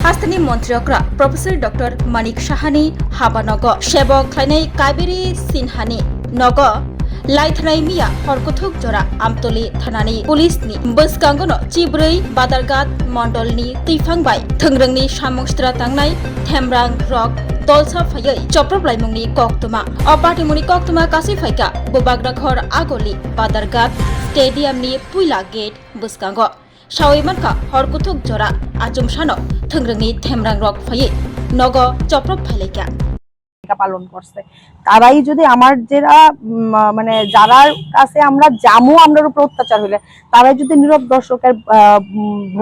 हास्तानि मन्त्रियकरा professor doctor Manik साहानि हाबा नगो सेबक खायनाय काबेरी सिन्हानि नगो लाइथनाय मिया हरकथुक जरा आमतली थानानि पुलिसनि बसकांगनो चिब्रै बादारघाट मण्डलनि तैफांबाय थोंग्रोंनि सामुंस्त्रा थांनाय थेमरांग्रग दलसा फायै चप्रप्लायमुंनि कक्तमा अपाटिमुनि कक्तमा कासै फायका बुबाग्राघर आगलि बादारघाट स्टेडियामनि पुइला गेट बसकांगो सावैमानका हरकथुक जरा आजुमसानो थोंग्रोंनि थेमरांग्रग फायै नगो चप्रप फायलायका পালন করছে তারাই যদি আমার যারা মানে যারার কাছে আমরা জামু আমরার উপর অত্যাচার হইলে তারাই যদি নীরব দর্শকের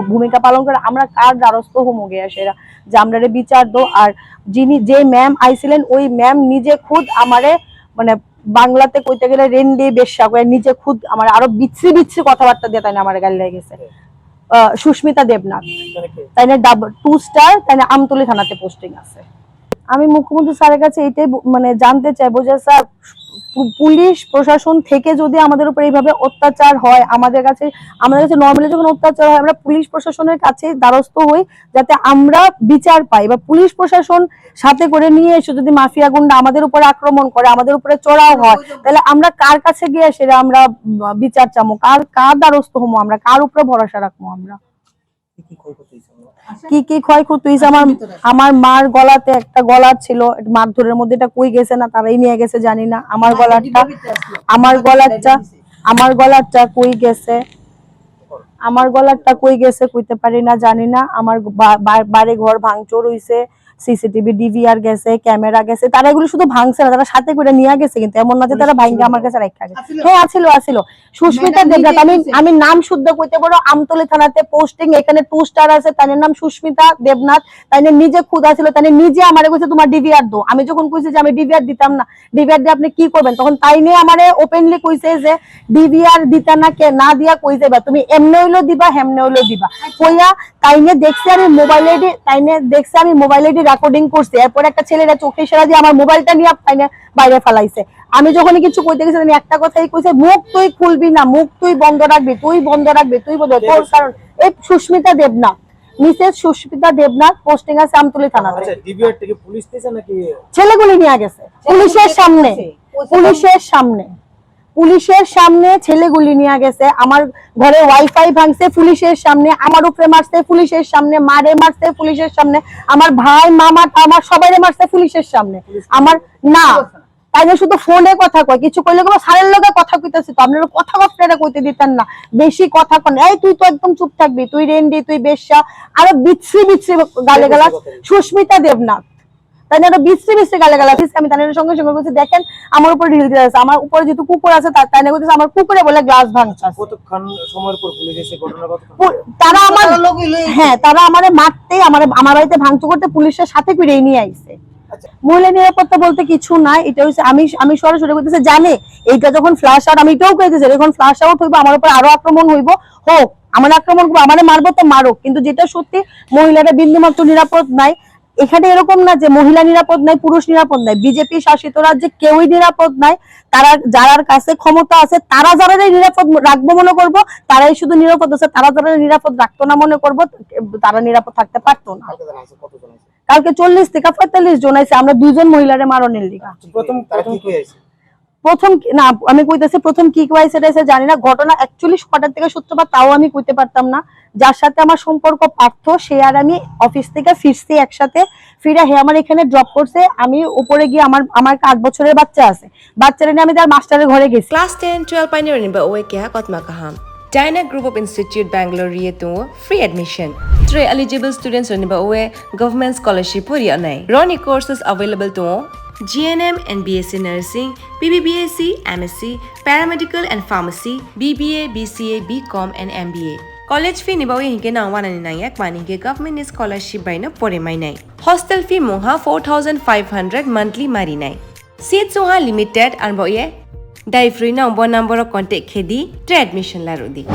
ভূমিকা পালন করে আমরা কার দ্বারস্থ হমু গে সেরা যে আমরা বিচার দো। আর যিনি যে ম্যাম আইছিলেন ওই ম্যাম নিজে খুদ আমারে মানে বাংলাতে কইতে গেলে রেন্ডি বেশ্যা করে নিজে খুদ আমার আরো বিচ্ছি বিচ্ছি কথাবার্তা দিয়ে তাই না আমার গালি লেগে গেছে। সুস্মিতা দেবনাথ তাই না 2 স্টার তাই না আমতলী থানাতে পোস্টিং আছে। আমি মুখ্যমন্ত্রী স্যারের কাছে এটাই মানে জানতে চাইবো যে স্যার পুলিশ প্রশাসন থেকে যদি আমাদের উপর এইভাবে অত্যাচার হয় আমাদের কাছে নর্মালি যখন অত্যাচার হয় আমরা পুলিশ প্রশাসনের কাছে দ্বারস্থ হই যাতে আমরা বিচার পাই বা পুলিশ প্রশাসন সাথে করে নিয়ে এসে যদি মাফিয়া গুন্ডা আমাদের উপরে আক্রমণ করে আমাদের উপরে চড়াও হয় তাহলে আমরা কার কাছে গিয়ে সেটা আমরা বিচার চামো কার দ্বারস্থ হবো আমরা কার উপরে ভরসা রাখবো আমরা কি কি ক্ষয়ক্ষতি হয়েছে আমার মার গলাতে একটা গলা ছিল মারধরের মধ্যে এটা কই গেছে না তারাই নিয়ে গেছে জানি না আমার গলাটা কই গেছে কইতে পারি না জানি না আমার বাড়ি ঘর ভাঙচুর হইছে সিসিটিভি ডিভিআর গেছে ক্যামেরা গেছে তারা এগুলো শুধু ভাঙছে না তারা সাথে করে নিয়ে গেছে কিন্তু এমন না যে তারা ভাঙকে আমার কাছে রাখা গেছে। হ্যাঁ আছিল সুস্মিতা দেবনাথ আমি নাম শুদ্ধ কইতে পারো আমতলী থানাতে পোস্টিং এখানে 2 স্টার আছে তার নাম সুস্মিতা দেবনাথ তাই নিজে খুদ আছিল তাই নিজে আমারে কইছে তোমার ডিভিআর দাও আমি যখন কইছি যে আমি ডিভিআর দিতাম না ডিভিআর দিয়ে আপনি কি করবেন তখন তাই নিয়ে আমারে ওপেনলি কইছে যে ডিভিআর দিতা না কে না দিয়া কই যাবা তুমি এমনে হইলো দিবা হেমনে হইলো দিবা কইয়া তাই নিয়ে দেখছি আমি মোবাইলে রেকর্ডিং করছে এরপর একটা ছেলেরা চোখে ইশারা দিয়ে আমার মোবাইলটা নিয়ে বাইরে ফেলাইছে। আমি যখন কিছু কইতে গেছি আমি একটা কথাই কইছে মুখ তুই খুলবি না মুখ তুই বন্ধ রাখবি তোর কারণ এই সুস্মিতা দেবনাথ মিসেস সুস্মিতা দেবনাথ পোস্টিং আছে আমতলী থানাতে। আচ্ছা ডিবিআর থেকে পুলিশ দিয়েছে নাকি ছেলেগুলি নিয়ে গেছে পুলিশের সামনে ছেলেগুলি নিয়ে গেছে আমার ঘরে ওয়াইফাই ভাঙছে পুলিশের সামনে আমার উপরে মারছে পুলিশের সামনে মারে মারছে পুলিশের সামনে আমার ভাই মামা আমার সবাইরে মারছে পুলিশের সামনে আমার না তাই না শুধু ফোনে কথা কয় কিছু কইলে কোনো সারের লগে কথা কইতাছি তো আপনারা কথা বলতে কইতে দিতেন না বেশি কথা কন এই তুই তো একদম চুপ থাকবি তুই রেন্ডি তুই বেশ্যা আরো বিচ্ছি গালিগালাজ সুস্মিতা দেবনাথ তাই না বিশ্রী গালাগালাজ আমি তাদের সঙ্গে সঙ্গে বলছি দেখেন আমার উপর ঢিল দিয়ে আছে আমার উপরে যেহেতু কুকুর আছে তাই না বলতেছে আমার কুকুরে বলে গ্লাস ভাঙছে কতক্ষণ সময়ের পর পুলিশ এসে ঘটনা তারা আমারে মারতে আমার বাড়িতে ভাঙচুর করতে পুলিশের সাথে করে নিয়ে আইছে। মহিলা নিরাপত্তা বলতে কিছু নাই এটা হচ্ছে আমি সরাসরি বলতেছে জানে এইটা যখন ফ্ল্যাশ আউট আমি এটাও কইতেছি যখন ফ্ল্যাশ আউট হইব আমার উপর আরো আক্রমণ হইব হোক আমার আক্রমণ করবো আমারে মারবো তো মারুক কিন্তু যেটা সত্যি মহিলারা বিন্দুমাত্র নিরাপদ নাই এখানে এরকম না যে মহিলা নিরাপদ নাই পুরুষ নিরাপদ নাই বিজেপি শাসিত রাজ্যে কেউই নিরাপদ নাই তারা যার কাছে ক্ষমতা আছে তারা যারা নিরাপদ রাখবো মনে করবো তারাই শুধু নিরাপদ আছে তারা যারা নিরাপদ রাখতো না মনে করবো তারা নিরাপদ থাকতে পারতো না। কালকে 40 থেকে 45 জন আছে আমরা 2 জন মহিলারে মারণের লিগা প্রথম না আমি কইতেছি প্রথম কি কইছে এটা জানি না ঘটনা অ্যাকচুয়ালি কটার থেকে সূত্রপাত তাও আমি কইতে পারতাম না যার সাথে আমার সম্পর্ক পার্থ সে আর আমি অফিস থেকে ফিরছি একসাথে ফিরে হে আমার এখানে ড্রপ করছে আমি উপরে গিয়ে আমার 8 বছরের বাচ্চা আছে বাচ্চারে নিয়ে আমি তার মাস্টারের ঘরে গেছি class 10 12 pioneer ni ba oe kya kotma kaham Dina Group of Institute Bangalore to free admission 3 eligible students ni ba oe government scholarship puri anai Roni courses available to GNM and BSc Nursing, BBBSc, MSc, Paramedical and Pharmacy, BBA, BCA, BCom and MBA. College fee nibawi hinke na 199 mani ke government scholarship by na pore mai nai. Hostel fee moha 4500 monthly mari nai. Seats soha limited and boye dai free na number of contact khedi to admission la rodi.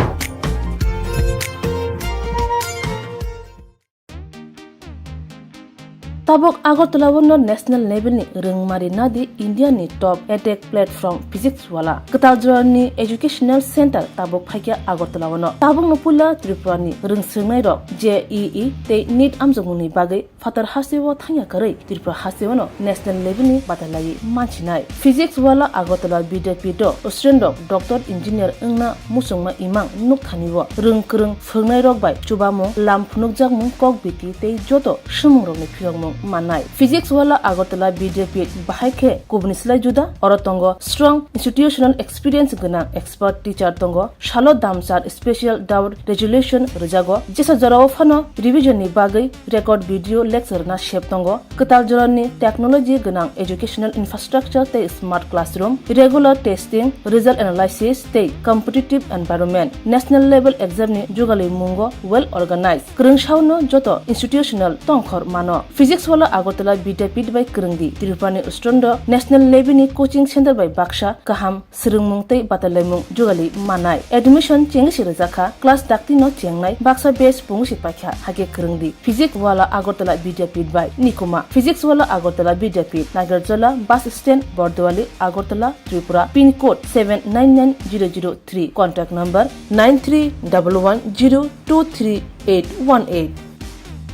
tabok Agartala wono national level ni rungmari nadi India ni top edtech platform physics wala Katajra ni educational center tabok phaikia Agartala wono tabok no pula Tripura ni rungsngai rok JEE te NEET amjongni bagai fatar hasewo thanya karai Tripura hasewo no national level ni batalai manchinai physics wala Agartala BDP do student doctor engineer engna musungma imang nuk thaniwo rungkrung phungnai rok bai chubamo lam phunukjak mung kok biti te joto shumung rok ni phiyongmung manai physics wala Agartala BDP bahaike kubnislai juda orotongo strong institutional experience gana expert teacher tongo shalo damsar special doubt resolution rejago jesa jarao phano revision ni bagai record video lecture na shep tongo katal jorani technology gana educational infrastructure te smart classroom regular testing result analysis te competitive environment national level exam ni jugali mungo well organized krungshauno joto institutional tongkhor mano physics wala Agartala BDP by krungdi Tripura Ustondo national level ni coaching center by Baksha kaham srungmung te batalemung jugali manai admission chengsi rajaka class dakti no chengnai Baksa base pungsi pakha hage krungdi physics wala Agartala BDP by nikuma physics wala Agartala BDP Nagarjala bus stand Bordwali Agartala Tripura pin code 799003 contact number 9311023818